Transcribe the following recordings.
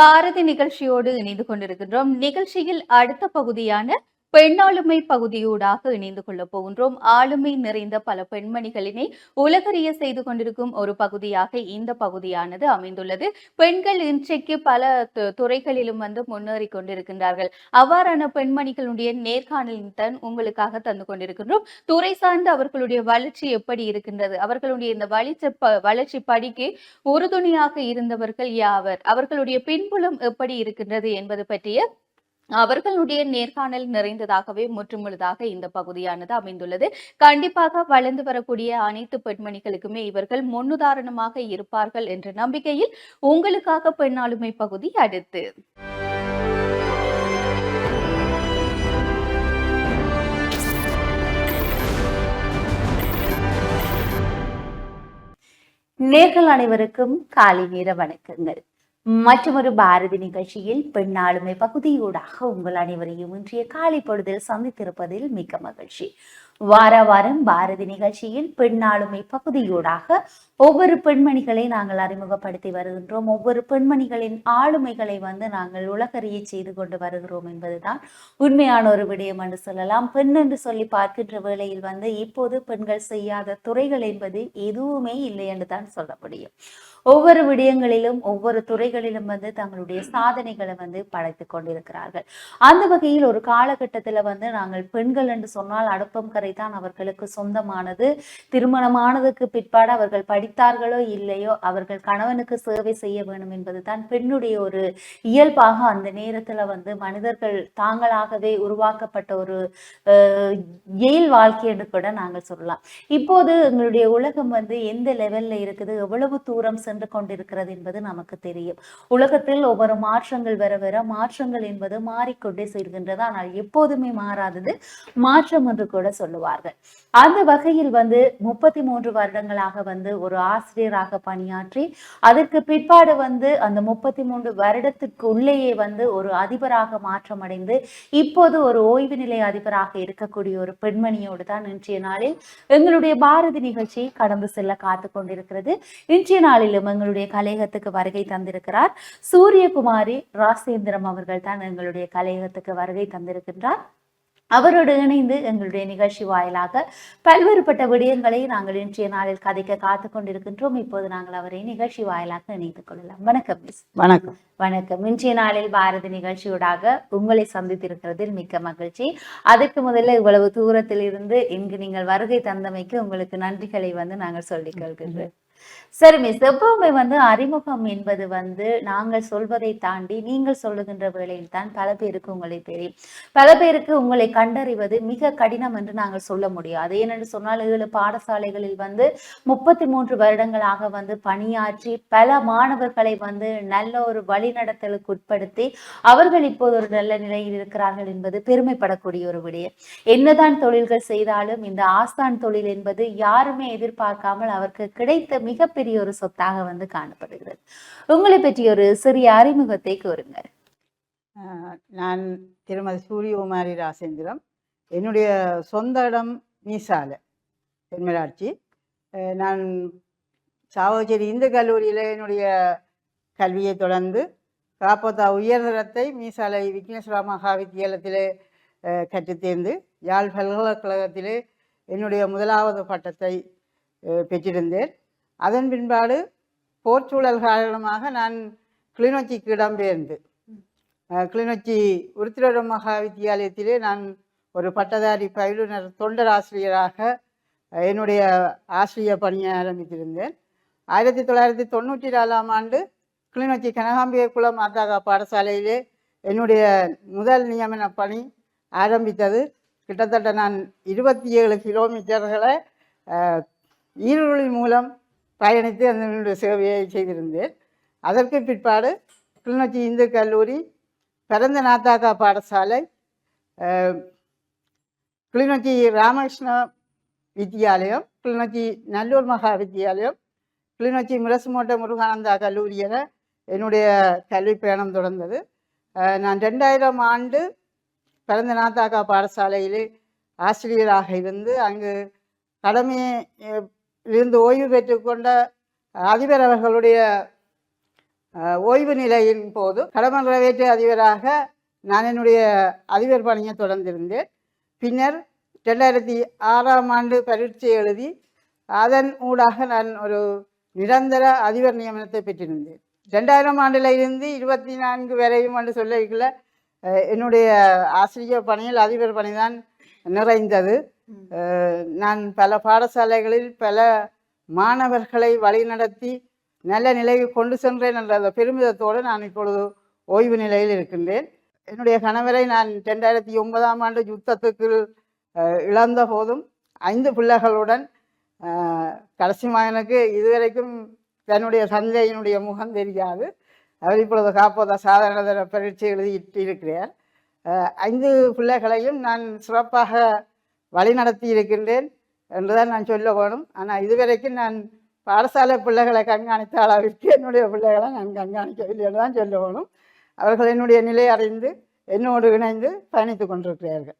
பாரதி நிகழ்ச்சியோடு இணைந்து கொண்டிருக்கின்றோம். நிகழ்ச்சியில் அடுத்த பகுதியான பெண்ணாளுமை பகுதியூடாக இணைந்து கொள்ளப் போகின்றோம். ஆளுமை நிறைந்த பல பெண்மணிகளினை உலகறிய செய்து கொண்டிருக்கும் ஒரு பகுதியாக இந்த பகுதியானது அமைந்துள்ளது. பெண்கள் இன்றைக்கு பல துறைகளிலும் முன்னேறி கொண்டிருக்கின்றார்கள். அவ்வாறான பெண்மணிகளுடைய நேர்காணலின் தான் உங்களுக்காக தந்து கொண்டிருக்கின்றோம். துறை சார்ந்து அவர்களுடைய வளர்ச்சி எப்படி இருக்கின்றது, அவர்களுடைய இந்த வளர்ச்சி படிக்கு உறுதுணையாக இருந்தவர்கள் யாவர், அவர்களுடைய பின்புலம் எப்படி இருக்கின்றது என்பது பற்றிய அவர்களுடைய நேர்காணல் நிறைந்ததாகவே முற்றுமுழுதாக இந்த பகுதியானது அமைந்துள்ளது. கண்டிப்பாக வளர்ந்து வரக்கூடிய அனைத்து பெண்மணிகளுக்குமே இவர்கள் முன்னுதாரணமாக இருப்பார்கள் என்ற நம்பிக்கையில் உங்களுக்காக பெண்ணாளுமை பகுதி அடுத்து. நேர்கள் அனைவருக்கும் காலை நேர வணக்கங்கள். மற்றொரு பாரதி நிகழ்ச்சியில் பெண்ணாளுமை பகுதியூடாக உங்கள் அனைவரையும் இன்றைய காலை பொழுதில் சந்தித்திருப்பதில் மிக்க மகிழ்ச்சி. வார வாரம் பாரதி நிகழ்ச்சியில் பெண்ணாளுமை பகுதியூடாக ஒவ்வொரு பெண்மணிகளை நாங்கள் அறிமுகப்படுத்தி வருகின்றோம். ஒவ்வொரு பெண்மணிகளின் ஆளுமைகளை நாங்கள் உலகறிய செய்து கொண்டு வருகிறோம் என்பதுதான் உண்மையான ஒரு விடயம் என்று சொல்லலாம். பெண் என்று சொல்லி பார்க்கின்ற வேளையில் இப்போது பெண்கள் செய்யாத துறைகள் என்பது எதுவுமே இல்லை என்று தான் சொல்ல முடியும். ஒவ்வொரு விடயங்களிலும் ஒவ்வொரு துறைகளிலும் தங்களுடைய சாதனைகளை படைத்துக் கொண்டிருக்கிறார்கள். அந்த வகையில் ஒரு காலகட்டத்தில் நாங்கள் பெண்கள் என்று சொன்னால் அடுப்பம் கரை தான் அவர்களுக்கு சொந்தமானது. திருமணமானதுக்கு பிற்பாடு அவர்கள் படித்தார்களோ இல்லையோ அவர்கள் கணவனுக்கு சேவை செய்ய வேண்டும் என்பதுதான் பெண்ணுடைய ஒரு இயல்பாக அந்த நேரத்துல மனிதர்கள் தாங்களாகவே உருவாக்கப்பட்ட ஒரு இயல் வாழ்க்கை என்று கூட நாங்கள் சொல்லலாம். இப்போது எங்களுடைய உலகம் எந்த லெவல்ல இருக்குது, எவ்வளவு தூரம் சென்று கொண்டிருக்கிறது என்பது நமக்கு தெரியும். உலகத்தில் ஒவ்வொரு மாற்றங்கள் வர வர மாற்றங்கள் என்பது மாறிக்கொண்டே செல்கின்றது. ஆனால் எப்போதுமே மாறாதது மாற்றம் என்று கூட சொல்லுவார்கள். அந்த வகையில் 33 வருடங்களாக ஒரு ஆசிரியராக பணியாற்றி அதற்கு பிற்பாடு அந்த 33 வருடத்துக்கு உள்ளேயே ஒரு அதிபராக மாற்றமடைந்து இப்போது ஒரு ஓய்வு நிலை அதிபராக இருக்கக்கூடிய ஒரு பெண்மணியோடு தான் இன்றைய நாளில் எங்களுடைய பாரதி நிகழ்ச்சி கடந்து செல்ல காத்து கொண்டிருக்கிறது. இன்றைய நாளிலும் எங்களுடைய கலையகத்துக்கு வருகை தந்திருக்கிறார் சூரியகுமாரி ராசேந்திரம் அவர்கள் தான் எங்களுடைய கலையகத்துக்கு வருகை தந்திருக்கின்றார். அவரோடு இணைந்து எங்களுடைய நிகழ்ச்சி வாயிலாக பல்வேறுபட்ட விடயங்களை நாங்கள் இன்றைய நாளில் கதைக்க காத்து கொண்டிருக்கின்றோம். இப்போது நாங்கள் அவரை நிகழ்ச்சி வாயிலாக இணைத்துக் கொள்ளலாம். வணக்கம் மிஸ். வணக்கம். வணக்கம். இன்றைய நாளில் பாரதி நிகழ்ச்சியூடாக உங்களை சந்தித்திருக்கிறதில் மிக்க மகிழ்ச்சி. அதற்கு முதல்ல இவ்வளவு தூரத்தில் இருந்து இங்கு நீங்கள் வருகை தந்தமைக்கு உங்களுக்கு நன்றிகளை நாங்கள் சொல்லிக் கொள்கின்றோம். சரி மிஸ், எப்பவுமே அறிமுகம் என்பது நாங்கள் சொல்வதை தாண்டி நீங்கள் சொல்லுகின்ற வேளையில் தான் பல பேருக்கு உங்களை தெரியும். பல பேருக்கு உங்களை கண்டறிவது மிக கடினம் என்று நாங்கள் சொல்ல முடியாது. ஏனென்று சொன்னால் 7 பாடசாலைகளில் 33 வருடங்களாக பணியாற்றி பல மாணவர்களை நல்ல ஒரு வழிநடத்தலுக்கு உட்படுத்தி அவர்கள் இப்போது ஒரு நல்ல நிலையில் இருக்கிறார்கள் என்பது பெருமைப்படக்கூடிய ஒரு விடயம். என்னதான் தொழில்கள் செய்தாலும் இந்த ஆஸ்தான் தொழில் என்பது யாருமே எதிர்பார்க்காமல் அவருக்கு கிடைத்த மிகப்பெரிய ஒரு சொத்தாக காணப்படுகிறது. உங்களை பற்றி ஒரு சிறிய அறிமுகத்தை கூறுங்கள். நான் திருமதி சூரியகுமாரி ராசேந்திரம். என்னுடைய சொந்த இடம் மீசாலை தென்மராட்சி. நான் சாவச்சேரி இந்து கல்லூரியில் என்னுடைய கல்வியை தொடர்ந்து காப்போத்தா உயர்தரத்தை மீசாலை விக்னேஸ்வரா மகா வித்தியாலயத்திலே கற்றுத்தேர்ந்து யாழ் பல்கலைக்கழகத்திலே என்னுடைய முதலாவது பட்டத்தை பெற்றிருந்தேன். அதன் பின்பாடு போர்ச்சூழல் காரணமாக நான் கிளிநொச்சிக்கு இடம்பெயர்ந்து கிளிநொச்சி உருத்திரடம் மகா வித்தியாலயத்திலே நான் ஒரு பட்டதாரி பயிலுனர் தொண்டர் ஆசிரியராக என்னுடைய ஆசிரியர் பணியை ஆரம்பித்திருந்தேன். 1994ஆம் ஆண்டு கிளிநொச்சி கனகாம்பிகை குளம் மாதாகா பாடசாலையிலே என்னுடைய முதல் நியமன பணி ஆரம்பித்தது. கிட்டத்தட்ட நான் 27 கிலோமீட்டர்களை ஈருளி மூலம் பயணித்து அந்த சேவையை செய்திருந்தேன். அதற்கு பிற்பாடு கிளிநொச்சி இந்து கல்லூரி, பரந்த நாத்தாக்கா பாடசாலை, கிளிநொச்சி ராமகிருஷ்ண வித்தியாலயம், கிளிநொச்சி நல்லூர் மகா வித்தியாலயம், கிளிநொச்சி முரசுமோட்ட முருகானந்தா கல்லூரி என என்னுடைய கல்வி பயணம் தொடர்ந்தது. நான் 2000ஆம் ஆண்டு பரந்த நாத்தாக்கா பாடசாலையிலே ஆசிரியராக இருந்து அங்கு கடமையை இருந்து ஓய்வு பெற்றுக்கொண்ட அதிபர் அவர்களுடைய ஓய்வு நிலையின் போது கடமை நிறைவேற்று அதிபராக நான் என்னுடைய அதிபர் பணியை தொடர்ந்திருந்தேன். பின்னர் 2006ஆம் ஆண்டு பரீட்சை எழுதி அதன் ஊடாக நான் ஒரு நிரந்தர அதிபர் நியமனத்தை பெற்றிருந்தேன். 2000ஆம் ஆண்டில் இருந்து 24 வரையும் என்று சொல்லிக்கல என்னுடைய ஆசிரியர் பணியில் அதிபர் பணி தான் நிறைந்தது. நான் பல பாடசாலைகளில் பல மாணவர்களை வழிநடத்தி நல்ல நிலைக்கு கொண்டு சென்றேன் என்ற அந்த பெருமிதத்தோடு நான் இப்பொழுது ஓய்வு நிலையில் இருக்கின்றேன். என்னுடைய கணவரை நான் 2009ஆம் ஆண்டு யுத்தத்துக்கு இழந்த போதும் 5 பிள்ளைகளுடன் கடைசி மகனுக்கு இதுவரைக்கும் தன்னுடைய தந்தையினுடைய முகம் தெரியாது. அவர் இப்பொழுது காப்போத சாதாரண பரீட்சை எழுதிட்டு இருக்கிறார். 5 பிள்ளைகளையும் நான் சிறப்பாக வழிநடத்தி இருக்கின்றேன் என்றுதான் நான் சொல்ல வேணும். ஆனால் இதுவரைக்கும் நான் பாடசாலை பிள்ளைகளை கண்காணித்த அளவிற்கு என்னுடைய பிள்ளைகளை நான் கண்காணிக்கவில்லை என்று தான் சொல்ல வேணும். அவர்கள் என்னுடைய நிலை அறிந்து என்னோடு இணைந்து பயணித்து கொண்டிருக்கிறார்கள்.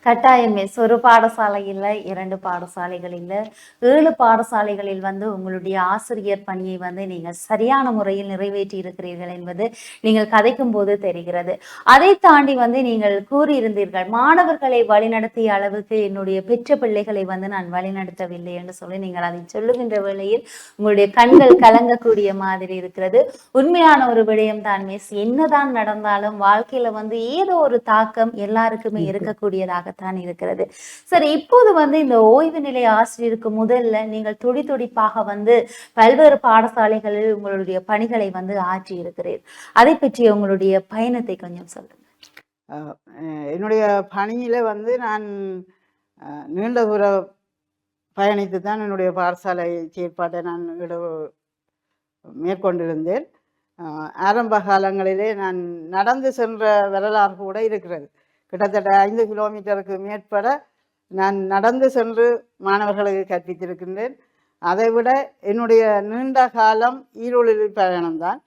கட்டாயமே ஒரு பாடசாலையில் 2 பாடசாலைகள் இல்லை 7 பாடசாலைகளில் உங்களுடைய ஆசிரியர் பணியை நீங்கள் சரியான முறையில் நிறைவேற்றி இருக்கிறீர்கள் என்பது நீங்கள் கதைக்கும் போது தெரிகிறது. அதை தாண்டி நீங்கள் கூறியிருந்தீர்கள் மாணவர்களை வழிநடத்திய அளவுக்கு என்னுடைய பெற்ற பிள்ளைகளை நான் வழிநடத்தவில்லை என்று சொல்லி நீங்கள் அதை சொல்லுகின்ற வேளையில் உங்களுடைய கண்கள் கலங்கக்கூடிய மாதிரி இருக்கிறது. உண்மையான ஒரு விடயம் தான் மிஸ். என்னதான் நடந்தாலும் வாழ்க்கையில ஏதோ ஒரு தாக்கம் எல்லாருக்குமே இருக்கக்கூடியதாக தான் இருக்கிறது. சரி, இப்போது இந்த ஓய்வு நிலை ஆசிரியருக்கு முதல்ல நீங்கள் துடிப்பாக பல்வேறு பாடசாலைகளில் உங்களுடைய பணிகளை ஆற்றி இருக்கிறீர்கள். அதை பற்றி உங்களுடைய பயணத்தை கொஞ்சம் சொல்லுங்க. என்னுடைய பணியில நான் நீண்ட தூர பயணித்து தான் என்னுடைய பாடசாலை செயற்பாட்டை நான் மேற்கொண்டிருந்தேன். ஆரம்ப காலங்களிலே நான் நடந்து சென்ற வரலாறு கூட இருக்கிறது. கிட்டத்தட்ட 5 கிலோமீட்டருக்கு மேற்பட நான் நடந்து சென்று மாணவர்களுக்கு கற்பித்திருக்கின்றேன். அதைவிட என்னுடைய நீண்ட காலம் ஈரோடு பயணம்தான்.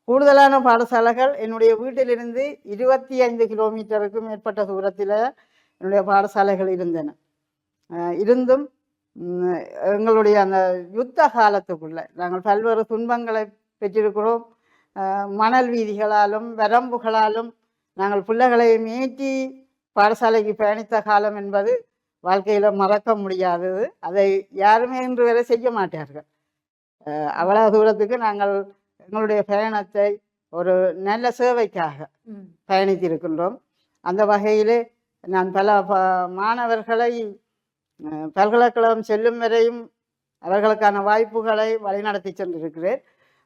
கூடுதலான பாடசாலைகள் என்னுடைய வீட்டிலிருந்து 25 கிலோமீட்டருக்கு மேற்பட்ட தூரத்தில் என்னுடைய பாடசாலைகள் இருந்தன. இருந்தும் எங்களுடைய அந்த யுத்த காலத்துக்குள்ள நாங்கள் பல்வேறு துன்பங்களை பெற்றிருக்கிறோம். மணல் வீதிகளாலும் வரம்புகளாலும் நாங்கள் பிள்ளைகளை மீட்டி பாடசாலைக்கு பயணித்த காலம் என்பது வாழ்க்கையில் மறக்க முடியாதது. அதை யாருமே இன்று வரை செய்ய மாட்டார்கள். அவ்வளவு தூரத்துக்கு நாங்கள் எங்களுடைய பயணத்தை ஒரு நல்ல சேவைக்காக பயணித்திருக்கின்றோம். அந்த வகையிலே நான் பல மாணவர்களை பல்கலைக்கழகம் செல்லும் வரையும் அவர்களுக்கான வாய்ப்புகளை வழிநடத்தி சென்றிருக்கிறேன்.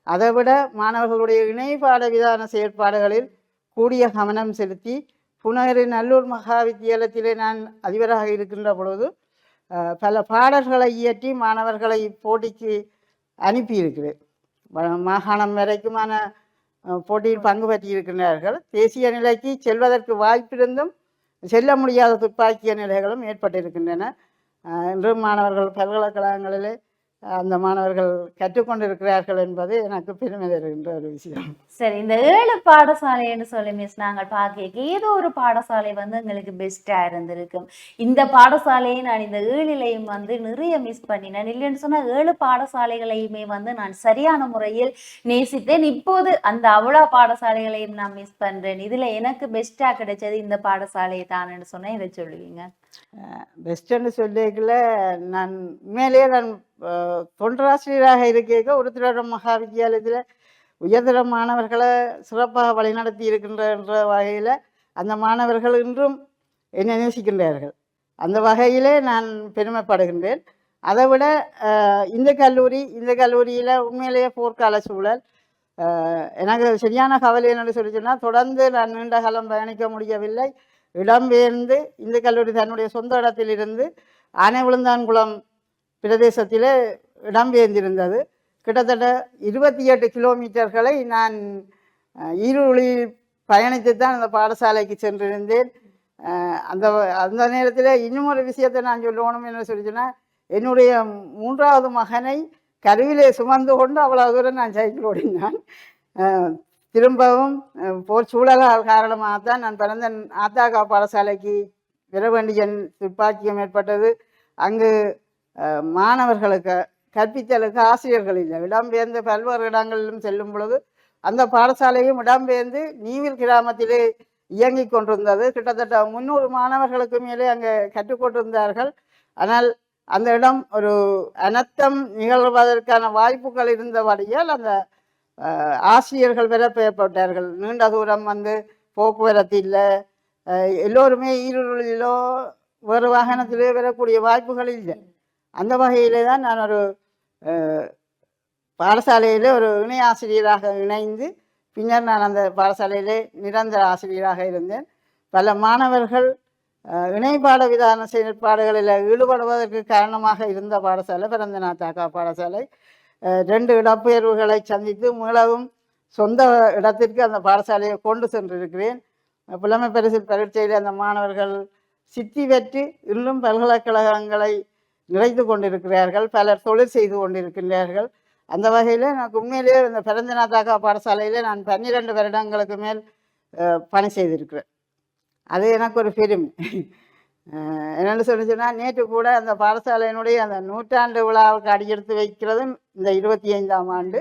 அதைவிட மாணவர்களுடைய இணைப்பாட விதான செயற்பாடுகளில் கூடிய கவனம் செலுத்தி புனகரி நல்லூர் மகா வித்தியாலயத்திலே நான் அதிபராக இருக்கின்ற பொழுது பல பாடல்களை இயற்றி மாணவர்களை போட்டிக்கு அனுப்பியிருக்கிறேன். மாகாணம் வரைக்குமான போட்டியில் பங்கு பற்றியிருக்கிறார்கள். தேசிய நிலைக்கு செல்வதற்கு வாய்ப்பிருந்தும் செல்ல முடியாத துப்பாக்கிய நிலைகளும் ஏற்பட்டிருக்கின்றன. இன்றும் மாணவர்கள் பல்கலைக்கழகங்களிலே அந்த மாணவர்கள் கற்றுக்கொண்டிருக்கிறார்கள் என்பது எனக்கு பெருமை தருகின்ற ஒரு விஷயம். சரி, இந்த 7 பாடசாலைன்னு சொல்லி மிஸ் நாங்கள் பார்க்க ஏதோ ஒரு பாடசாலை எங்களுக்கு பெஸ்டா இருந்திருக்கும். இந்த பாடசாலையை நான் இந்த 7லையும் நிறைய மிஸ் பண்ணினேன். இல்லைன்னு சொன்னா 7 பாடசாலைகளையுமே நான் சரியான முறையில் நேசித்தேன். இப்போது அந்த அவ்வளோ பாடசாலைகளையும் நான் மிஸ் பண்றேன். இதுல எனக்கு பெஸ்டா கிடைச்சது இந்த பாடசாலை தானேன்னு சொன்னா இதை சொல்லுவீங்க? பெஸ்ட்ன்னு சொல்லிக்கல, நான் உண்மையிலேயே நான் தொண்டராசிரியராக இருக்க ஒரு திருவாரூர் மகா வித்தியாலயத்தில் உயர்தர மாணவர்களை சிறப்பாக வழிநடத்தி இருக்கின்ற வகையில் அந்த மாணவர்கள் இன்றும் என்னை நேசிக்கின்றார்கள். அந்த வகையிலே நான் பெருமைப்படுகின்றேன். அதை விட இந்த கல்லூரியில் உண்மையிலேயே போர்க்கால சூழல் எனக்கு சரியான கவலை என்னென்னு சொல்லி சொன்னால், தொடர்ந்து நான் நீண்ட காலம் பயணிக்க முடியவில்லை. இடம்பெயர்ந்து இந்த கல்லூரி தன்னுடைய சொந்த இடத்திலிருந்து ஆனைவிழுந்தான்குளம் பிரதேசத்தில் இடம்பெயர்ந்திருந்தது. கிட்டத்தட்ட 28 கிலோமீட்டர்களை நான் ஈரோடில் பயணித்து தான் அந்த பாடசாலைக்கு சென்றிருந்தேன். அந்த அந்த நேரத்தில் இன்னும் ஒரு விஷயத்தை நான் சொல்லணும் என்ன சொல்லி சொன்னால், என்னுடைய 3வது மகனை கருவிலே சுமந்து கொண்டு அவ்வளோ தூரம் நான் சைக்கிள் ஓடினான். திரும்பவும் போர் சூழலால் காரணமாகத்தான் நான் பிறந்த ஆத்தாக்கா பாடசாலைக்கு வர வேண்டிய துப்பாக்கியம் ஏற்பட்டது. அங்கு மாணவர்களுக்கு கற்பித்தலுக்கு ஆசிரியர்கள் இல்லை. இடம்பெயர்ந்து பல்வேறு இடங்களிலும் செல்லும் பொழுது அந்த பாடசாலையும் இடம்பெயர்ந்து நீவில் கிராமத்திலே இயங்கிக் கொண்டிருந்தது. கிட்டத்தட்ட 300 மாணவர்களுக்கு மேலே அங்கே கற்றுக்கொண்டிருந்தார்கள். ஆனால் அந்த இடம் ஒரு அனர்த்தம் நிகழ்வதற்கான வாய்ப்புகள் இருந்தபடியால் அந்த ஆசிரியர்கள் பெயர்ப்பட்டார்கள். நீண்ட தூரம் வந்து போக்குவரத்து இல்லை, எல்லோருமே ஈருளிலோ வேறு வாகனத்திலே வரக்கூடிய வாய்ப்புகள் இல்லை. அந்த வகையிலே தான் நான் ஒரு பாடசாலையில் ஒரு இணை ஆசிரியராக இணைந்து பின்னர் நான் அந்த பாடசாலையிலே நிரந்தர ஆசிரியராக இருந்தேன். பல மாணவர்கள் இணைப்பாட விதான செயற்பாடுகளில் ஈடுபடுவதற்கு காரணமாக இருந்த பாடசாலை பரந்தநாத் தாக்கா பாடசாலை. 2 இடப்பெயர்வுகளை சந்தித்து மீளவும் சொந்த இடத்திற்கு அந்த பாடசாலையை கொண்டு சென்றிருக்கிறேன். புலமை பரிசு பரீட்சையில் அந்த மாணவர்கள் சித்தி பெற்று இன்னும் பல்கலைக்கழகங்களை நிறைத்து கொண்டிருக்கிறார்கள். பலர் தொழில் செய்து கொண்டிருக்கின்றார்கள். அந்த வகையில் எனக்கு உண்மையிலேயே இந்த பரந்தநாத் தாக்கா பாடசாலையில் நான் 12 வருடங்களுக்கு மேல் பணி செய்திருக்கிறேன். அது எனக்கு ஒரு பெருமை. என்னென்னு சொல்லிச்சுன்னா, நேற்று கூட அந்த பாடசாலையினுடைய அந்த 100ஆண்டு விழாவுக்கு அடியெடுத்து வைக்கிறதும் இந்த 25ஆம் ஆண்டு.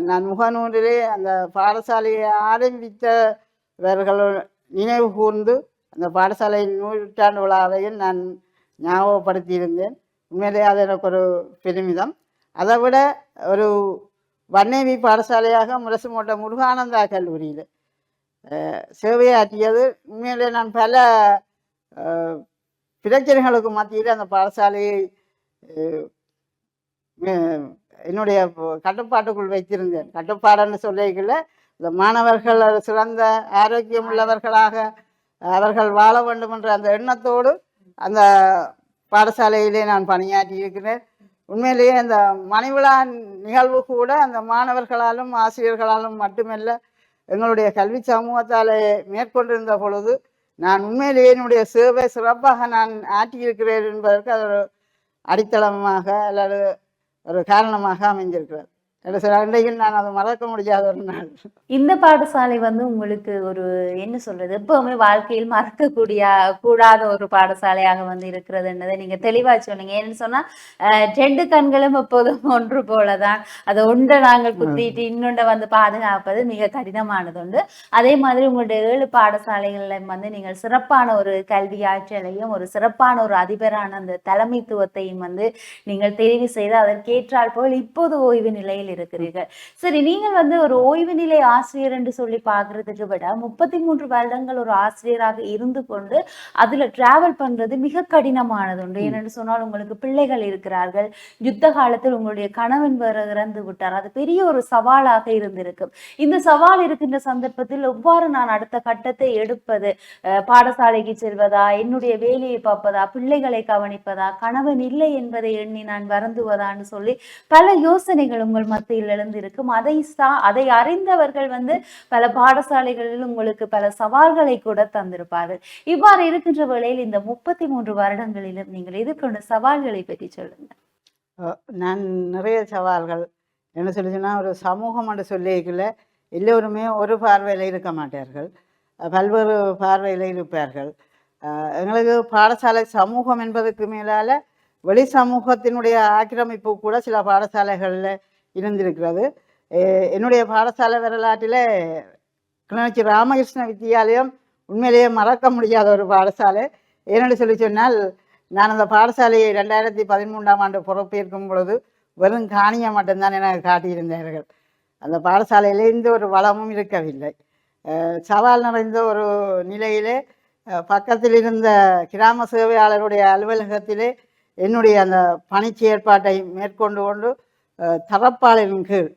நான் முகநூலிலே அந்த பாடசாலையை ஆரம்பித்தவர்கள் நினைவு கூர்ந்து அந்த பாடசாலையின் 100ஆண்டு விழாவையும் நான் ஞாபகப்படுத்தியிருந்தேன். உண்மையிலே அது எனக்கு ஒரு பெருமிதம். அதை விட ஒரு வன்னேவி பாடசாலையாக முரசுமோட்ட முருகானந்தா கல்லூரியில் சேவையாற்றியது. உண்மையிலே நான் பல பிரச்சனைகளுக்கு மத்தியில் அந்த பாடசாலையை என்னுடைய கட்டுப்பாட்டுக்குள் வைத்திருந்தேன். கட்டுப்பாடுன்னு சொல்லிக்கல, இந்த மாணவர்கள் சிறந்த ஆரோக்கியம் உள்ளவர்களாக அவர்கள் வாழ வேண்டும் என்ற அந்த எண்ணத்தோடு அந்த பாடசாலையிலே நான் பணியாற்றி இருக்கிறேன். உண்மையிலேயே அந்த மணிவிழா நிகழ்வு கூட அந்த மாணவர்களாலும் ஆசிரியர்களாலும் மட்டுமல்ல, எங்களுடைய கல்வி சமூகத்தால் மேற்கொண்டிருந்த பொழுது நான் உண்மையிலேயே என்னுடைய சேவை சிறப்பாக நான் ஆற்றியிருக்கிறேன் என்பதற்கு அது ஒரு அடித்தளமாக அல்லது ஒரு காரணமாக அமைந்திருக்கிறது. இன்றைக்கும் நான் அதை மறக்க முடியாத ஒரு நாள். இந்த பாடசாலை வந்து உங்களுக்கு ஒரு என்ன சொல்றது, எப்பவுமே வாழ்க்கையில் மறக்கக்கூடிய கூடாத ஒரு பாடசாலையாக வந்து இருக்கிறதுன்றதை நீங்க தெளிவா சொன்னீங்க. ஏன்னு சொன்னா 2 கண்களும் எப்போதும் ஒன்று போலதான். அதை ஒன்றை நாங்கள் குத்திட்டு இன்னொன்றை வந்து பாதுகாப்பது மிக கடினமானது உண்டு. அதே மாதிரி உங்களுடைய 7 பாடசாலைகள்ல வந்து நீங்கள் சிறப்பான ஒரு கல்வி ஆற்றலையும் ஒரு சிறப்பான ஒரு அதிபரான அந்த தலைமைத்துவத்தையும் வந்து நீங்கள் தெரிவு செய்து அதற்கேற்றால் போல் இப்போது ஓய்வு நிலையில் இருக்கிறீர்கள். சரி, நீங்கள் வந்து ஒரு ஓய்வு நிலை ஆசிரியர் என்று சொல்லி பார்க்கறதுக்கு விட 33 வருடங்கள் ஒரு ஆசிரியராக இருந்து கொண்டு அதுல டிராவல் பண்றது மிக கடினமானது உண்டு. ஏனென்று சொன்னால் உங்களுக்கு பிள்ளைகள் இருக்கிறார்கள், யுத்த காலத்தில் உங்களுடைய கணவன் வேற இறந்து விட்டார். அது பெரிய ஒரு சவாலாக இருந்திருக்கும். இந்த சவால் இருக்கின்ற சந்தர்ப்பத்தில் எவ்வாறு நான் அடுத்த கட்டத்தை எடுப்பது, பாடசாலைக்கு செல்வதா, என்னுடைய வேலையை பார்ப்பதா, பிள்ளைகளை கவனிப்பதா, கணவன் இல்லை என்பதை எண்ணி நான் வருந்துவதான்னு சொல்லி பல யோசனைகள் உங்கள் மத்தியில் எழுந்திருக்கும். அதை அறிந்தவர்கள் வந்து பல பாடசாலைகளில் உங்களுக்கு பல சவால்களை கூட தந்திருப்பார்கள். இவ்வாறு இருக்கின்ற வேளையில் இந்த 33 வருடங்களிலும் நீங்கள் எதிர்கொண்ட சவால்களை பற்றி சொல்லுங்க. நான் நிறைய சவால்கள் என்ன சொல்லிச்சுன்னா, ஒரு சமூகம் என்று சொல்லிக்கல எல்லோருமே ஒரு பார்வையில் இருக்க மாட்டார்கள், பல்வேறு பார்வையில் இருப்பார்கள். எங்களுக்கு பாடசாலை சமூகம் என்பதற்கு மேலால் வெளி சமூகத்தினுடைய ஆக்கிரமிப்பு கூட சில பாடசாலைகளில் இருந்திருக்கிறது. என்னுடைய பாடசாலை வரலாற்றில் கிளிநொச்சி ராமகிருஷ்ண வித்தியாலயம் உண்மையிலேயே மறக்க முடியாத ஒரு பாடசாலை. ஏனென்று சொல்லி சொன்னால், நான் அந்த பாடசாலையை 2013ஆம் ஆண்டு பொறுப்பேற்கும் பொழுது வெறும் காணியை மட்டும்தான் எனக்கு காட்டியிருந்தார்கள். அந்த பாடசாலையிலே எந்த ஒரு வளமும் இருக்கவில்லை. சவால் நிறைந்த ஒரு நிலையிலே பக்கத்தில் இருந்த கிராம சேவையாளருடைய அலுவலகத்திலே என்னுடைய அந்த பணி செயற்பாட்டை மேற்கொண்டு கொண்டு தரப்பாளின் கீழ்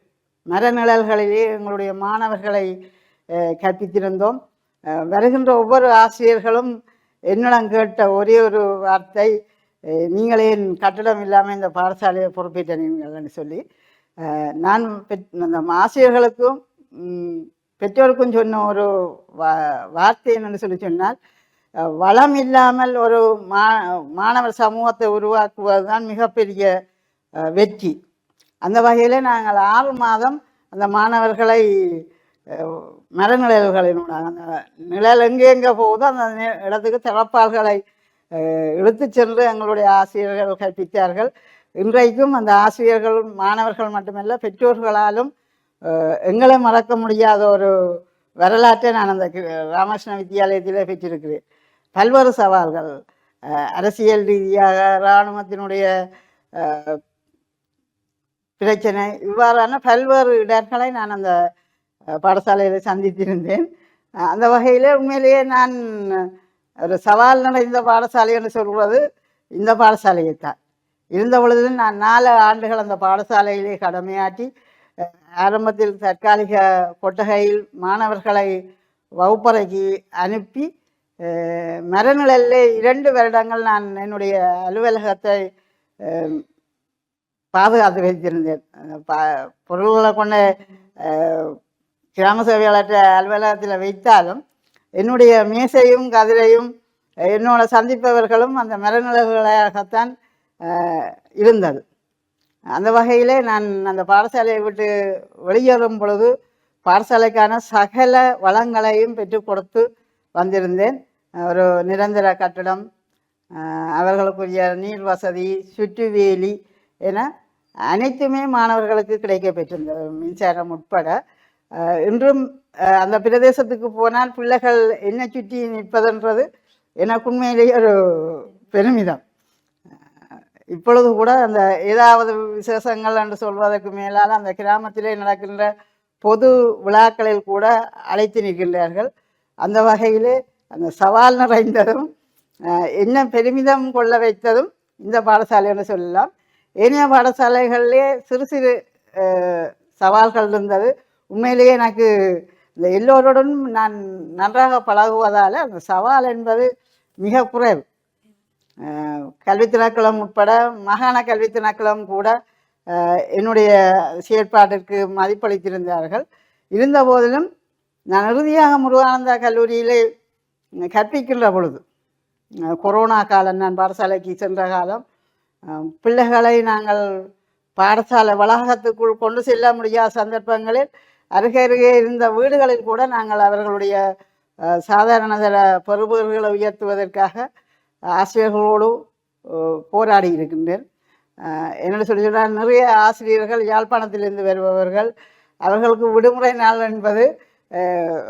மரநிழல்களிலே எங்களுடைய மாணவர்களை கற்பித்திருந்தோம். வருகின்ற ஒவ்வொரு ஆசிரியர்களும் என்னிடம் கேட்ட ஒரே ஒரு வார்த்தை, நீங்களே கட்டடம் இல்லாமல் இந்த பாடசாலையை பொறுப்பேற்றீங்கள்னு சொல்லி. நான் அந்த ஆசிரியர்களுக்கும் பெற்றோருக்கும் சொன்ன ஒரு வார்த்தை என்னென்னு சொல்லி சொன்னால், வளம் இல்லாமல் ஒரு மாணவர் சமூகத்தை உருவாக்குவது தான் மிகப்பெரிய வெற்றி. அந்த வகையில் நாங்கள் 6 மாதம் அந்த மாணவர்களை மரநிழல்களினோட அந்த நிழல் எங்கே போகுதோ அந்த இடத்துக்கு திறப்பால்களை இழுத்து சென்று எங்களுடைய ஆசிரியர்கள் கற்பித்தார்கள். இன்றைக்கும் அந்த ஆசிரியர்கள் மாணவர்கள் மட்டுமல்ல பெற்றோர்களாலும் எங்களை மறக்க முடியாத ஒரு வரலாற்றை நான் அந்த ராமகிருஷ்ண வித்தியாலயத்தில் பெற்றிருக்கிறேன். பல்வேறு சவால்கள், அரசியல் ரீதியாக இராணுவத்தினுடைய பிரச்சனை, இவ்வாறான பல்வேறு இடர்களை நான் அந்த பாடசாலையில் சந்தித்திருந்தேன். அந்த வகையில் உண்மையிலேயே நான் ஒரு சவால் நிறைந்த பாடசாலை என்று சொல்வது இந்த பாடசாலையைத்தான். இருந்த பொழுது நான் 4 ஆண்டுகள் அந்த பாடசாலையிலே கடமையாற்றி ஆரம்பத்தில் தற்காலிக கொட்டகையில் மாணவர்களை வகுப்பறைக்கு அனுப்பி மரநிழலிலே 2 வருடங்கள் நான் என்னுடைய அலுவலகத்தை பாதுகாத்து வைத்திருந்தேன். பொருள்களை கொண்ட கிராம சேவையாளற்ற அலுவலகத்தில் வைத்தாலும் என்னுடைய மேசையும் கதிரையும் என்னோட சந்திப்பவர்களும் அந்த மரநிழல்களாகத்தான் இருந்தது. அந்த வகையிலே நான் அந்த பாடசாலையை விட்டு வெளியேறும் பொழுது பாடசாலைக்கான சகல வளங்களையும் பெற்றுக் கொடுத்து வந்திருந்தேன். ஒரு நிரந்தர கட்டடம், அவர்களுக்குரிய நீர் வசதி, சுற்றுவேலி என அனைத்துமே மாணவர்களுக்கு கிடைக்க பெற்றிருந்தது, மின்சாரம் உட்பட. இன்றும் அந்த பிரதேசத்துக்கு போனால் பிள்ளைகள் என்ன சுற்றி நிற்பதுன்றது எனக்கு உண்மையிலேயே ஒரு பெருமிதம். இப்பொழுது கூட அந்த ஏதாவது விசேஷங்கள் என்று சொல்வதற்கு மேலால் அந்த கிராமத்திலே நடக்கின்ற பொது விழாக்களில் கூட அழைத்து நிற்கின்றார்கள். அந்த வகையிலே அந்த சவால் நிறைந்ததும் என்ன பெருமிதம் கொள்ள வைத்ததும் இந்த பாடசாலை என்று சொல்லலாம். ஏனைய பாடசாலைகளிலே சிறு சிறு சவால்கள் இருந்தது. உண்மையிலேயே எனக்கு இந்த எல்லோருடனும் நான் நன்றாக பழகுவதால் அந்த சவால் என்பது மிக குறைவு. கல்வி திணைக்களம் உட்பட மாகாண கல்வி திணைக்களம் கூட என்னுடைய செயற்பாட்டிற்கு மதிப்பளித்திருந்தார்கள். இருந்த போதிலும் நான் இறுதியாக முருகானந்தா கல்லூரியிலே கற்பிக்கின்ற பொழுது, கொரோனா காலம், நான் பாடசாலைக்கு சென்ற காலம், பிள்ளைகளை நாங்கள் பாடசாலை வளாகத்துக்குள் கொண்டு செல்ல முடியாத சந்தர்ப்பங்களில் அருகருகே இருந்த வீடுகளில் கூட நாங்கள் அவர்களுடைய சாதாரண தர பெறுபவர்களை உயர்த்துவதற்காக ஆசிரியர்களோடு போராடி இருக்கின்றேன். என்னென்னு சொன்னால் நிறைய ஆசிரியர்கள் யாழ்ப்பாணத்திலிருந்து வருபவர்கள், அவர்களுக்கு விடுமுறை நாள் என்பது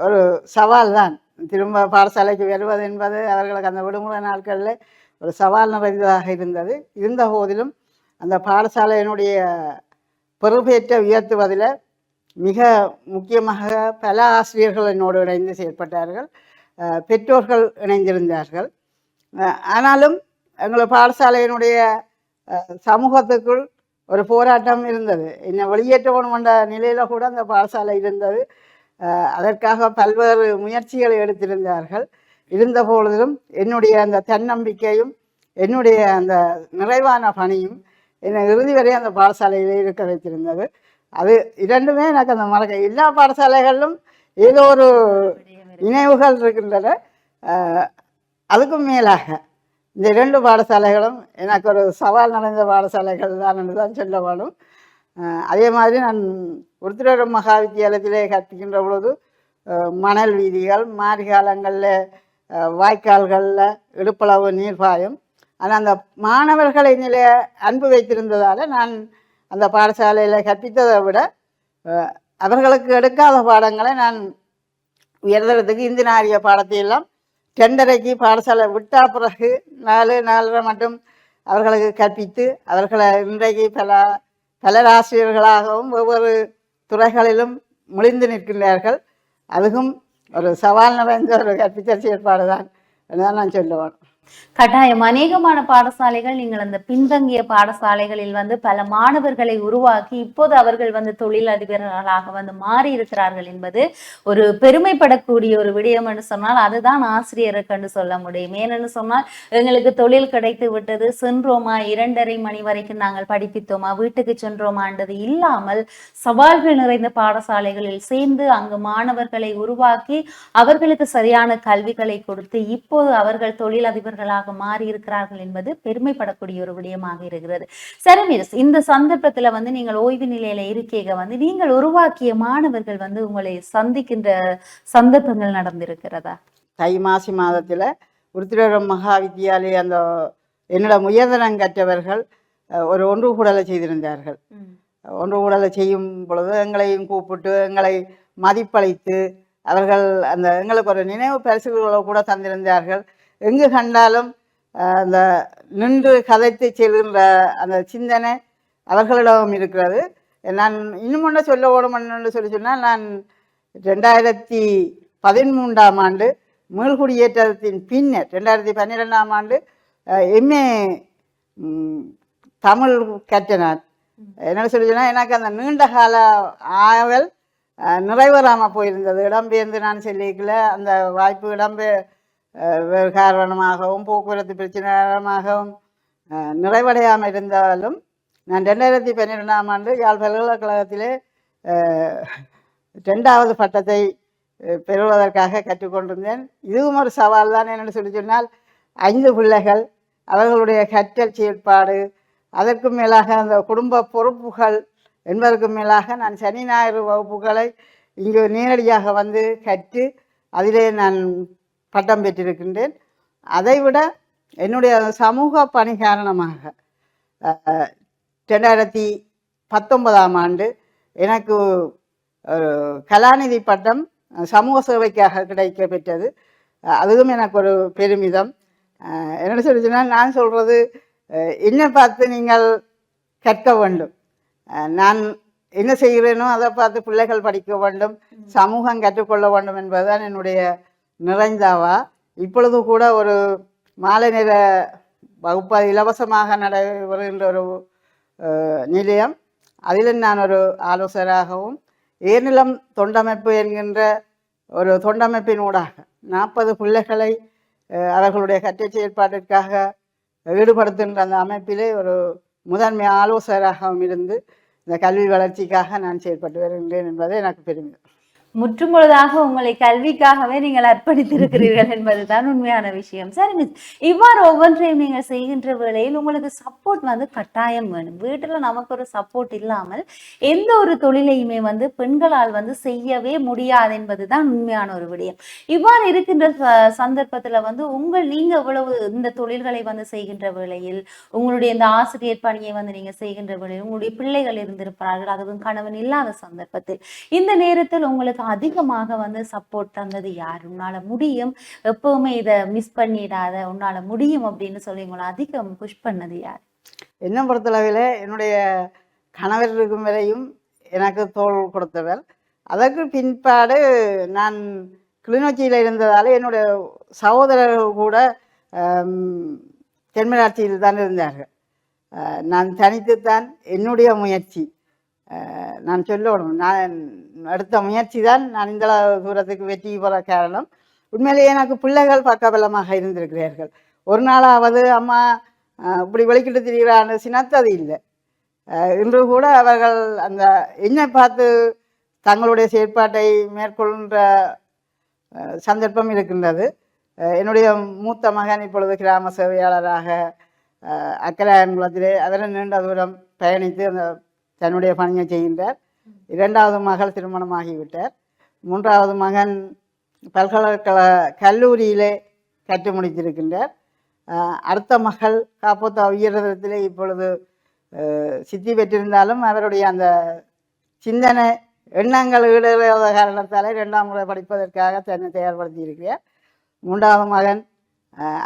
ஒரு சவால் தான். திரும்ப பாடசாலைக்கு வருவது என்பது அவர்களுக்கு அந்த விடுமுறை நாட்களில் ஒரு சவால் நிறைந்ததாக இருந்தது. இருந்த போதிலும் அந்த பாடசாலையினுடைய பொறுப்பேற்ற உயர்த்துவதில் மிக முக்கியமாக பல ஆசிரியர்கள் என்னோடு இணைந்து செயற்பட்டார்கள், பெற்றோர்கள் இணைந்திருந்தார்கள். ஆனாலும் எங்கள் பாடசாலையினுடைய சமூகத்துக்குள் ஒரு போராட்டம் இருந்தது. என்னை வெளியேற்றணும் என்ற நிலையில் கூட அந்த பாடசாலை இருந்தது. அதற்காக பல்வேறு முயற்சிகளை எடுத்திருந்தார்கள். இருந்த பொழுதிலும் என்னுடைய அந்த தன்னம்பிக்கையும் என்னுடைய அந்த நிறைவான பணியும் என்னை இறுதி வரை அந்த பாடசாலையிலே இருக்க வைத்திருந்தது. அது இரண்டுமே எனக்கு அந்த மறக்க, எல்லா பாடசாலைகளிலும் ஏதோ ஒரு நினைவுகள் இருக்கின்றன. அதுக்கும் மேலாக இந்த 2 பாடசாலைகளும் எனக்கு ஒரு சவால் நிறைந்த பாடசாலைகள் தான் என்று தான் சொல்ல வேணும். அதே மாதிரி நான் உருத்திரபுரம் மகா வித்தியாலயத்திலே கற்பிக்கின்ற பொழுது மணல் வீதிகள், மாரி காலங்களில் வாய்க்கால்களில் இடுப்பளவு நீர் பாயும். ஆனால் அந்த மாணவர்களை நிலைய அன்பு வைத்திருந்ததால் நான் அந்த பாடசாலையில் கற்பித்ததை விட அவர்களுக்கு எடுக்காத பாடங்களை நான் உயர்தரத்துக்கு இந்தினாரிய பாடத்தையெல்லாம் 2:30க்கு பாடசாலை விட்டா பிறகு 4-4:30 மட்டும் அவர்களுக்கு கற்பித்து அவர்களை இன்றைக்கு பலராசிரியர்களாகவும் ஒவ்வொரு துறைகளிலும் முழிந்து நிற்கின்றார்கள். அதுவும் ஒரு சவால் நிறைந்த ஒரு கற்பித்தல் செயற்பாடு தான் என்று நான் சொல்லுவேன். கட்டாயம் அநேகமான பாடசாலைகள், நீங்கள் அந்த பின்தங்கிய பாடசாலைகளில் பல மாணவர்களை உருவாக்கி இப்போது அவர்கள் தொழிலதிபர்களாக மாறி இருக்கிறார்கள் என்பது ஒரு பெருமைப்படக்கூடிய ஒரு விடயம் என்று சொன்னால் அதுதான் ஆசிரியருக்கு என்று சொல்ல முடியும். ஏனென்று சொன்னால் எங்களுக்கு தொழில் கிடைத்து விட்டது, சென்றோமா 2:30 மணி வரைக்கும் நாங்கள் படிப்பித்தோமா வீட்டுக்கு சென்றோமான்றது இல்லாமல் சவால்கள் நிறைந்த பாடசாலைகளில் சேர்ந்து அங்கு மாணவர்களை உருவாக்கி அவர்களுக்கு சரியான கல்விகளை கொடுத்து இப்போது அவர்கள் தொழிலதிபர்கள் மாறி இருக்கிறார்கள் என்பது பெருமைப்படக்கூடிய ஒரு விடயமாக இருக்கிறது. சரி மிஸ், இந்த சந்தர்ப்பத்துல நீங்கள் ஓய்வு நிலையில இருக்கீங்க, நீங்கள் உருவாக்கிய மாணவர்கள் உங்களை சந்திக்கின்ற சந்தர்ப்பங்கள் நடந்திருக்கிறதா? தை மாசி மாதத்துல உருத்திரபுரம் மகா வித்தியாலய அந்த என்னோட உயர்தரம் கற்றவர்கள் ஒரு ஒன்று கூடலை செய்திருந்தார்கள். ஒன்று கூடலை செய்யும் பொழுது எங்களையும் கூப்பிட்டு எங்களை மதிப்பளித்து அவர்கள் அந்த எங்களுக்கு ஒரு நினைவு பரிசுகளை கூட தந்திருந்தார்கள். எங்கு கண்டாலும் அந்த நின்று கதைத்து செல்கின்ற அந்த சிந்தனை அவர்களிடம் இருக்கிறது. நான் இன்னும் ஒன்று சொல்ல ஓடுமென்னு சொன்னால், நான் 2013ஆம் ஆண்டு மீள்குடியேற்றத்தின் பின்னர் 2012ஆம் ஆண்டு எம்ஏ தமிழ் கற்றனான். என்னென்னு சொன்னால், எனக்கு அந்த நீண்ட கால ஆவல் நிறைவேறாமல் போயிருந்தது. இடம்பெயர்ந்து நான் சொல்லிக்கல அந்த வாய்ப்பு வேறு காரணமாகவும் போக்குவரத்து பிரச்சனை காரணமாகவும் நிறைவடையாமல் இருந்தாலும் நான் 2012ஆம் ஆண்டு யாழ் பல்கலைக்கழகத்திலே 2வது பட்டத்தை பெறுவதற்காக கற்றுக்கொண்டிருந்தேன். இதுவும் ஒரு சவால் தான். என்னென்னு சொன்னால் 5 பிள்ளைகள், அவர்களுடைய கற்றல் செயற்பாடு, அதற்கு மேலாக அந்த குடும்ப பொறுப்புகள் என்பதற்கு மேலாக நான் சனி ஞாயிறு வகுப்புகளை இங்கு நேரடியாக வந்து கற்று அதிலே நான் பட்டம் பெற்றிருக்கின்றேன். அதைவிட என்னுடைய சமூக பணி காரணமாக 2019ஆம் ஆண்டு எனக்கு கலாநிதி பட்டம் சமூக சேவைக்காக கிடைக்க பெற்றது. அதுவும் எனக்கு ஒரு பெருமிதம். என்ன சொல்லிச்சுன்னா, நான் சொல்கிறது, என்னை பார்த்து நீங்கள் கற்க வேண்டும். நான் என்ன செய்கிறேனோ அதை பார்த்து பிள்ளைகள் படிக்க வேண்டும், சமூகம் கற்றுக்கொள்ள வேண்டும் என்பதுதான் என்னுடைய நிறைந்தாவா. இப்பொழுது கூட ஒரு மாலை நேர வகுப்பு இலவசமாக நடைபெறுகின்ற ஒரு நிலையம், அதில் நான் ஒரு ஆலோசகராகவும் ஏர்நிலம் தொண்டமைப்பு என்கின்ற ஒரு தொண்டமைப்பின் ஊடாக 40 பிள்ளைகளை அவர்களுடைய கற்றல் செயற்பாட்டிற்காக ஈடுபடுத்துகின்ற அந்த அமைப்பிலே ஒரு முதன்மை ஆலோசகராகவும் இருந்து இந்த கல்வி வளர்ச்சிக்காக நான் செயல்பட்டு வருகின்றேன் என்பதை எனக்கு பெருமிதம். முற்றுமுழுதாக உங்களை கல்விக்காகவே நீங்கள் அர்ப்பணித்திருக்கிறீர்கள் என்பதுதான் உண்மையான விஷயம். சரி மிஸ், இவ்வாறு ஒவ்வொன்றையும் நீங்கள் செய்கின்ற வேளையில் உங்களுக்கு சப்போர்ட் கட்டாயம் வேணும். வீட்டுல நமக்கு ஒரு சப்போர்ட் இல்லாமல் எந்த ஒரு தொழிலையுமே பெண்களால் செய்யவே முடியாது என்பதுதான் உண்மையான ஒரு விடயம். இவ்வாறு இருக்கின்ற சந்தர்ப்பத்துல நீங்க இவ்வளவு இந்த தொழில்களை செய்கின்ற வேளையில், உங்களுடைய இந்த ஆசிரியர் பணியை நீங்க செய்கின்ற வேளையில் உங்களுடைய பிள்ளைகள் இருந்திருப்பார்கள், அதுவும் கணவன் இல்லாத சந்தர்ப்பத்தில், இந்த நேரத்தில் உங்களுக்கு அதிகமாக சப்போர்ட் தந்தது யார்? உன்னால முடியும், எப்பவுமே இதை மிஸ் பண்ணிடாத, உன்னால முடியும் அப்படின்னு சொல்லி உங்களை அதிகம் புஷ் பண்ணது யார்? என்ன பொறுத்தளவில் என்னுடைய கணவர் இருக்கும் வரையும் எனக்கு தோல் கொடுத்தவர். அதற்கு பின்பாடு நான் கிளிநொச்சியில் இருந்ததால் என்னுடைய சகோதரர்கள் கூட தென்மராட்சியில் தான் இருந்தார்கள். நான் தனித்துத்தான் என்னுடைய முயற்சி, நான் சொல்லணும், நான் எடுத்த முயற்சி தான் நான் இந்த தூரத்துக்கு வெற்றி பெற காரணம். உண்மையிலேயே எனக்கு பிள்ளைகள் பக்கபலமாக இருந்திருக்கிறார்கள். ஒரு நாளாவது அம்மா இப்படி வெளிக்கிட்டு திரிகிறான்னு சினத்தது இல்லை. இன்று கூட அவர்கள் அந்த என்னை பார்த்து தங்களுடைய செயற்பாட்டை மேற்கொள்கின்ற சந்தர்ப்பம் இருக்கின்றது. என்னுடைய மூத்த மகன் இப்பொழுது கிராம சேவையாளராக அக்கராயன்குளத்திலே அவர் நீண்ட தூரம் பயணித்து அந்த தன்னுடைய பணியை செய்கின்றார். 2வது மகள் திருமணமாகிவிட்டார். 3வது மகன் பல்கலைக்கழக கல்லூரியிலே கற்று முடித்திருக்கின்றார். அடுத்த மகள் காப்போத்தா உயர்தரத்திலே இப்பொழுது சித்தி பெற்றிருந்தாலும் அவருடைய அந்த சிந்தனை எண்ணங்கள் ஈடுபடாத காரணத்தாலே 2ஆம் முறை படிப்பதற்காக தன்னை தயார்படுத்தி இருக்கிறார். 3வது மகன்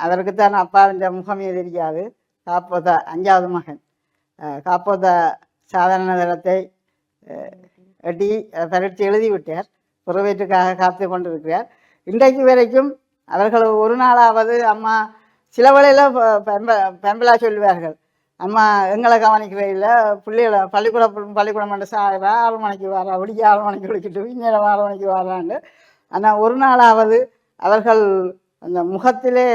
அவருக்குத்தான் அப்பாவின் முகமே தெரியாது. காப்போத்தா 5வது மகன் காப்போத்தா சாதாரண தரத்தை எட்டி பரீட்சை எழுதிவிட்டார். புறவேற்றுக்காக காத்து கொண்டிருக்கிறார். இன்றைக்கு வரைக்கும் அவர்கள் ஒரு நாளாவது அம்மா சில வேளையில் பெம்பலா சொல்லுவார்கள், அம்மா எங்களை கவனிக்கிறே இல்லை, பிள்ளைகளை பள்ளிக்கூடம் மட்டும் சாகிறா, 6 மணிக்கு வாரா, விடிய 6 மணிக்கு விழிக்கிட்டு இந்நேரம் 6 மணிக்கு வாரான்னு. ஆனால் ஒரு நாளாவது அவர்கள் அந்த முகத்திலே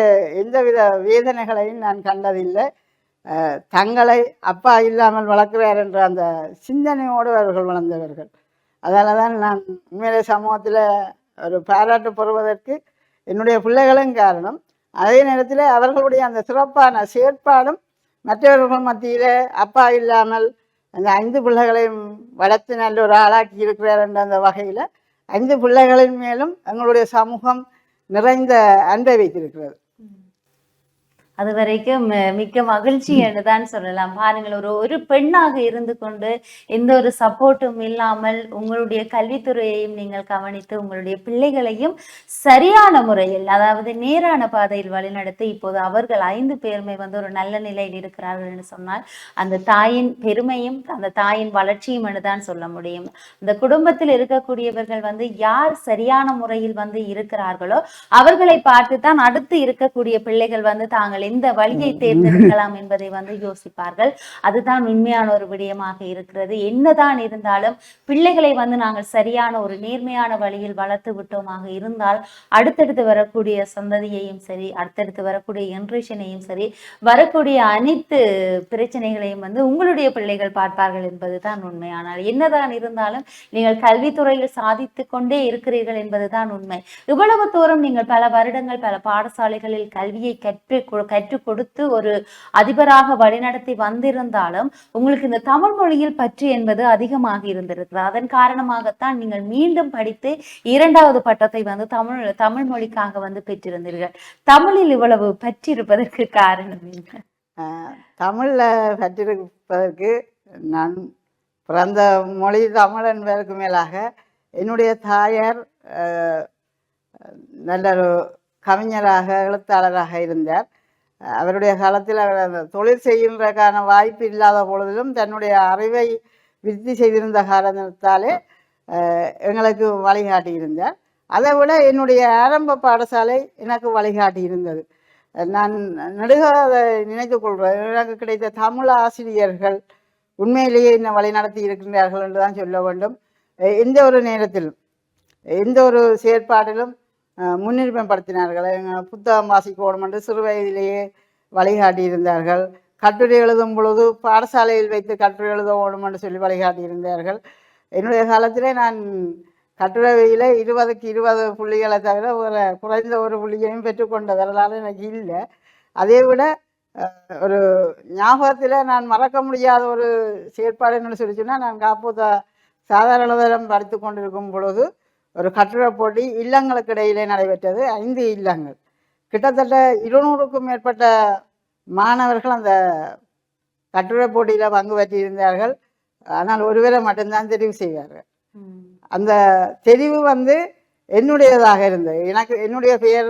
எந்தவித வேதனைகளையும் நான் கண்டதில்லை. தங்களை அப்பா இல்லாமல் வளர்க்கிறார் என்ற அந்த சிந்தனையோடு அவர்கள் வளர்ந்தவர்கள். அதனால தான் நான் உண்மையிலே சமூகத்தில் ஒரு பாராட்டு பெறுவதற்கு என்னுடைய பிள்ளைகளும் காரணம். அதே நேரத்தில் அவர்களுடைய அந்த சிறப்பான செயற்பாடும் மற்றவர்கள் மத்தியில் அப்பா இல்லாமல் அந்த 5 பிள்ளைகளையும் வளர்த்து நல்ல ஒரு ஆளாக்கி இருக்கிறார் என்ற அந்த வகையில் 5 பிள்ளைகளின் மேலும் எங்களுடைய சமூகம் நிறைந்த அன்பை வைத்திருக்கிறது. அது வரைக்கும் மிக்க மகிழ்ச்சி என்றுதான் சொல்லலாம். பாருங்கள், ஒரு ஒரு பெண்ணாக இருந்து கொண்டு எந்த ஒரு சப்போர்ட்டும் இல்லாமல் உங்களுடைய கல்வித்துறையையும் நீங்கள் கவனித்து உங்களுடைய பிள்ளைகளையும் சரியான முறையில், அதாவது நேரான பாதையில் வழிநடத்தி இப்போது அவர்கள் 5 பேருமே வந்து ஒரு நல்ல நிலையில் இருக்கிறார்கள் என்று சொன்னால் அந்த தாயின் பெருமையும் அந்த தாயின் வளர்ச்சியும் என்றுதான் சொல்ல முடியும். அந்த குடும்பத்தில் இருக்கக்கூடியவர்கள் வந்து யார் சரியான முறையில் வந்து இருக்கிறார்களோ அவர்களை பார்த்துதான் அடுத்து இருக்கக்கூடிய பிள்ளைகள் வந்து தாங்கள் எந்த வழியை தேர்ந்தெடுக்கலாம் என்பதை வந்து யோசிப்பார்கள். அதுதான் உண்மையான ஒரு விடயமாக இருக்கிறது. என்னதான் இருந்தாலும் பிள்ளைகளை வந்து நாங்கள் சரியான ஒரு நேர்மையான வழியில் வளர்த்து விட்டோமாக இருந்தால் அடுத்தடுத்து வரக்கூடிய சந்ததியையும் சரி, அடுத்தடுத்து வரக்கூடிய ஜெனரேஷனையும் சரி, வரக்கூடிய அனைத்து பிரச்சனைகளையும் வந்து உங்களுடைய பிள்ளைகள் பார்ப்பார்கள் என்பதுதான் உண்மை. ஆனால் என்னதான் இருந்தாலும் நீங்கள் கல்வித்துறையில் சாதித்து கொண்டே இருக்கிறீர்கள் என்பதுதான் உண்மை. இவ்வளவு தூரம் நீங்கள் பல வருடங்கள் பல பாடசாலைகளில் கல்வியை கற்றுக் கொடுத்து ஒரு அதிபராக வழிநடத்தி வந்திருந்தாலும் உங்களுக்கு இந்த தமிழ் மொழியில் பற்று என்பது அதிகமாக இருந்திருக்கிறது. அதன் காரணமாகத்தான் நீங்கள் மீண்டும் படித்து 2வது பட்டத்தை வந்து தமிழ் மொழிக்காக வந்து பெற்றிருந்தீர்கள். தமிழில் இவ்வளவு பற்றிருப்பதற்கு காரணம் என்ன? தமிழில் பற்றிருப்பதற்கு நான் பிறந்த மொழி தமிழ் என்பதற்கு மேலாக என்னுடைய தாயார் நல்ல ஒரு கவிஞராக எழுத்தாளராக இருந்தார். அவருடைய காலத்தில் அவர் அந்த தொழில் செய்கின்றக்கான வாய்ப்பு இல்லாத பொழுதிலும் தன்னுடைய அறிவை விருத்தி செய்திருந்த காரணத்தாலே எங்களுக்கு வழிகாட்டி இருந்தார். அதை விட என்னுடைய ஆரம்ப பாடசாலை எனக்கு வழிகாட்டி இருந்தது. நான் நெடுக அதை நினைத்து கொள்கிறேன். எனக்கு கிடைத்த தமிழ் ஆசிரியர்கள் உண்மையிலேயே என்னை வழிநடத்தி இருக்கின்றார்கள் என்று தான் சொல்ல வேண்டும். எந்த ஒரு நேரத்திலும் எந்த ஒரு செயற்பாட்டிலும் முன்னுரிமைப்படுத்தினார்கள். புத்தகம் வாசிக்கணும் என்று சிறு வயதிலேயே வழிகாட்டி இருந்தார்கள். கட்டுரை எழுதும் பொழுது பாடசாலையில் வைத்து கட்டுரை எழுத வேணும் என்று சொல்லி வழிகாட்டி இருந்தார்கள். என்னுடைய காலத்திலே நான் கட்டுரையில் 20க்கு 20 புள்ளிகளை தவிர ஒரு குறைந்த ஒரு புள்ளியையும் பெற்றுக்கொண்ட வரலாறு எனக்கு இல்லை. அதை விட ஒரு ஞாபகத்தில் நான் மறக்க முடியாத ஒரு செயற்பாடு என்னென்னு சொல்லி சொன்னால், நான் காப்பூத்த சாதாரண தரம் படித்து கொண்டிருக்கும் பொழுது ஒரு கட்டுரை போட்டி இல்லங்களுக்கு இடையிலே நடைபெற்றது. 5 இல்லங்கள், கிட்டத்தட்ட 200க்கும் மேற்பட்ட மாணவர்கள் அந்த கட்டுரை போட்டியில் பங்கு பெற்றிருந்தார்கள். ஆனால் ஒருவரை மட்டும்தான் தெரிவு செய்வார்கள். அந்த தெரிவு வந்து என்னுடையதாக இருந்தது. என்னுடைய பெயர்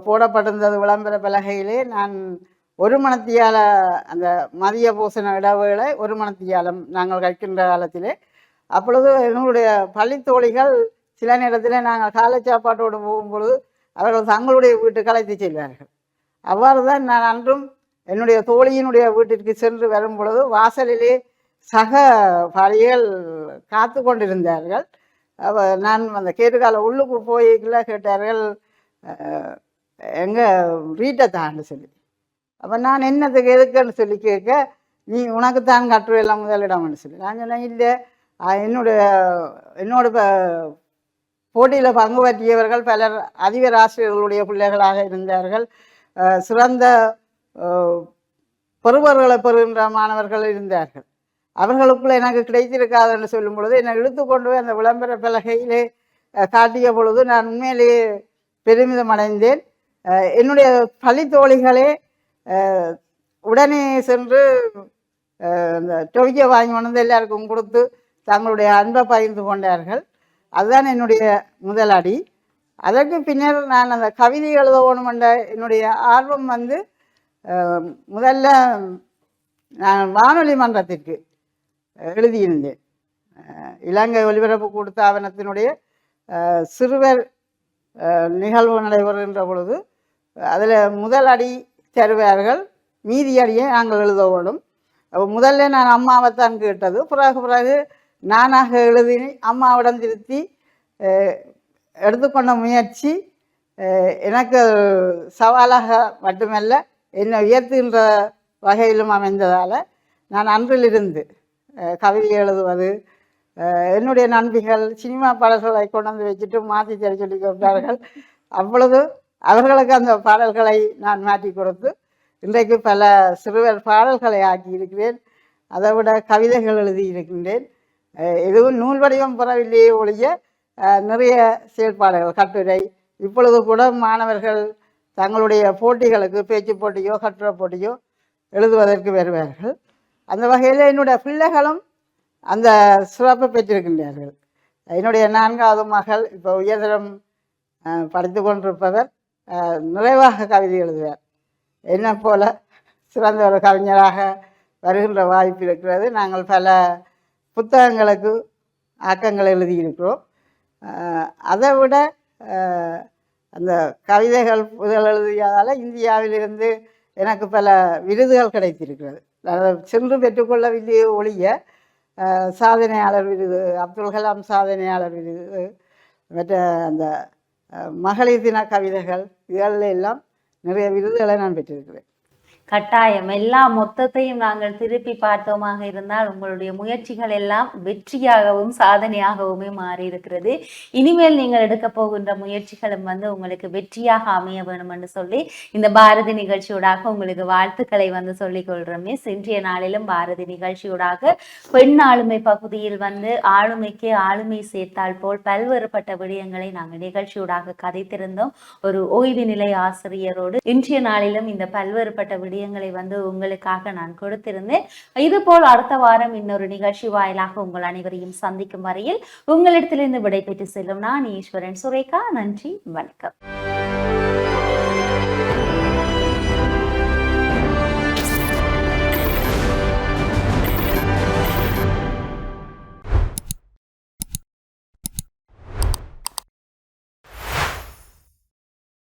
போடப்பட்டிருந்தது விளம்பர பலகையிலே. நான் 1 மணித்தியால அந்த மதிய போசன இடைவேளை 1 மணித்தியாலம் நாங்கள் கற்கின்ற காலத்திலே, அப்பொழுது எங்களுடைய பள்ளித்தோழிகள் சில நேரத்தில் நாங்கள் காலை சாப்பாட்டோடு போகும்பொழுது அவர்கள் தங்களுடைய வீட்டுக்கு அழைத்து செல்வார்கள். அவ்வாறு தான் நான் அன்றும் என்னுடைய தோழியினுடைய வீட்டிற்கு சென்று வரும் பொழுது வாசலிலே சக பள்ளிகள் காத்து கொண்டிருந்தார்கள். நான் அந்த கேட்டுக்கால உள்ளுக்கு போய்க்குள்ள கேட்டார்கள், எங்கள் வீட்டை தான்னு சொல்லி. அப்போ நான் என்னத்துக்கு எதுக்குன்னு சொல்லி கேட்க, நீ உனக்குத்தான் கட்டுரையெல்லாம் முதலிடம்னு சொல்லி. நான் சொன்னேன், இல்லை, என்னோட போட்டியில் பங்கு பற்றியவர்கள் பலர் அதிபர் ஆசிரியர்களுடைய பிள்ளைகளாக இருந்தார்கள். சிறந்த பெறுபவர்களை பெறுகின்ற மாணவர்கள் இருந்தார்கள். அவர்களுக்குள்ள எனக்கு கிடைத்திருக்காது என்று சொல்லும் பொழுது என்னை இழுத்து கொண்டு போய் அந்த விளம்பர பலகையிலே காட்டிய பொழுது நான் உண்மையிலேயே பெருமிதம் அடைந்தேன். என்னுடைய பள்ளி தோழிகளே உடனே சென்று அந்த டொவிக்கை வாங்கி வந்து எல்லாருக்கும் கொடுத்து தங்களுடைய அன்பை பகிர்ந்து கொண்டார்கள். அதுதான் என்னுடைய முதல் அடி. அதற்கு பின்னர் நான் அந்த கவிதை எழுத வேணும் என்ற என்னுடைய ஆர்வம் வந்து முதல்ல நான் வானொலி மன்றத்திற்கு எழுதியிருந்தேன். இலங்கை ஒலிபரப்பு கூட்டுத்தாபனத்தினுடைய சிறுவர் நிகழ்வு நடைபெறுகின்ற பொழுது அதில் முதல் அடி தருவார்கள், மீதி அடியை நாங்கள் எழுத வேணும். முதல்ல நான் அம்மாவைத்தான் கேட்டது. பிறகு நானாக எழுதி அம்மாவிடம் திருத்தி எடுத்துக்கொண்ட முயற்சி எனக்கு சவாலாக மட்டுமல்ல என்னை உயர்த்துகின்ற வகையிலும் அமைந்ததால் நான் அன்றிலிருந்து கவிதை எழுதுவது, என்னுடைய நண்பிகள் சினிமா பாடல்களை கொண்டு வந்து வச்சுட்டு மாற்றி தர சொல்லி கொடுத்தார்கள். அப்பொழுது அவர்களுக்கு அந்த பாடல்களை நான் மாற்றி கொடுத்து இன்றைக்கு பல சிறுவர் பாடல்களை ஆக்கி இருக்கிறேன். அதை விட கவிதைகள் எழுதி இருக்கின்றேன். எதுவும் நூல் வடிவம் பெறவில்லையே ஒழிய நிறைய செயற்பாடுகள், கட்டுரை, இப்பொழுது கூட மாணவர்கள் தங்களுடைய போட்டிகளுக்கு பேச்சு போட்டியோ கட்டுரை போட்டியோ எழுதுவதற்கு வருவார்கள். அந்த வகையில் என்னுடைய பிள்ளைகளும் அந்த சிறப்பை பெற்றிருக்கின்றார்கள். என்னுடைய 4வது மகள் இப்போ உயர்தரம் படித்து கொண்டிருப்பவர் நிறைவாக கவிதை எழுதுவார். என்னை போல சிறந்த ஒரு கவிஞராக வருகின்ற வாய்ப்பு இருக்கிறது. நாங்கள் பல புத்தகங்களுக்கு ஆக்கங்கள் எழுதியிருக்கிறோம். அதை விட அந்த கவிதைகள் முதல் எழுதியதால் இந்தியாவிலிருந்து எனக்கு பல விருதுகள் கிடைத்திருக்கிறது. சென்று பெற்றுக்கொள்ளவில்லையே ஒழிய சாதனையாளர் விருது, அப்துல் கலாம் சாதனையாளர் விருது, மற்ற அந்த மகளிர் தின கவிதைகள் இதெல்லாம் எல்லாம் நிறைய விருதுகளை நான் பெற்றிருக்கிறேன். கட்டாயம் எல்லா மொத்தத்தையும் நாங்கள் திருப்பி பார்த்தோமாக இருந்தால் உங்களுடைய முயற்சிகள் எல்லாம் வெற்றியாகவும் சாதனையாகவுமே மாறி இருக்கிறது. இனிமேல் நீங்கள் எடுக்க போகின்ற முயற்சிகளும் உங்களுக்கு வெற்றியாக அமைய வேணும் என்று சொல்லி இந்த பாரதி நிகழ்ச்சியூடாக உங்களுக்கு வாழ்த்துக்களை சொல்லிக் கொள்றோமே. இன்றைய நாளிலும் பாரதி நிகழ்ச்சியூடாக பெண் ஆளுமை பகுதியில் ஆளுமைக்கு ஆளுமை சேர்த்தால் போல் பல்வேறுபட்ட விடயங்களை நாங்கள் நிகழ்ச்சியூடாக கதைத்திருந்தோம் ஒரு ஓய்வு நிலை ஆசிரியரோடு. இன்றைய நாளிலும் இந்த பல்வேறுபட்ட விடயங்களை உங்களுக்காக நான் கொடுத்திருந்தேன். இதுபோல் அடுத்த வாரம் இன்னொரு நிகழ்ச்சி வாயிலாக உங்கள் அனைவரையும் சந்திக்கும் வரையில் உங்களிடத்திலிருந்து விடைபெற்று செல்லும் நான் ஈஸ்வரன் சுரேகா. நன்றி, வணக்கம்.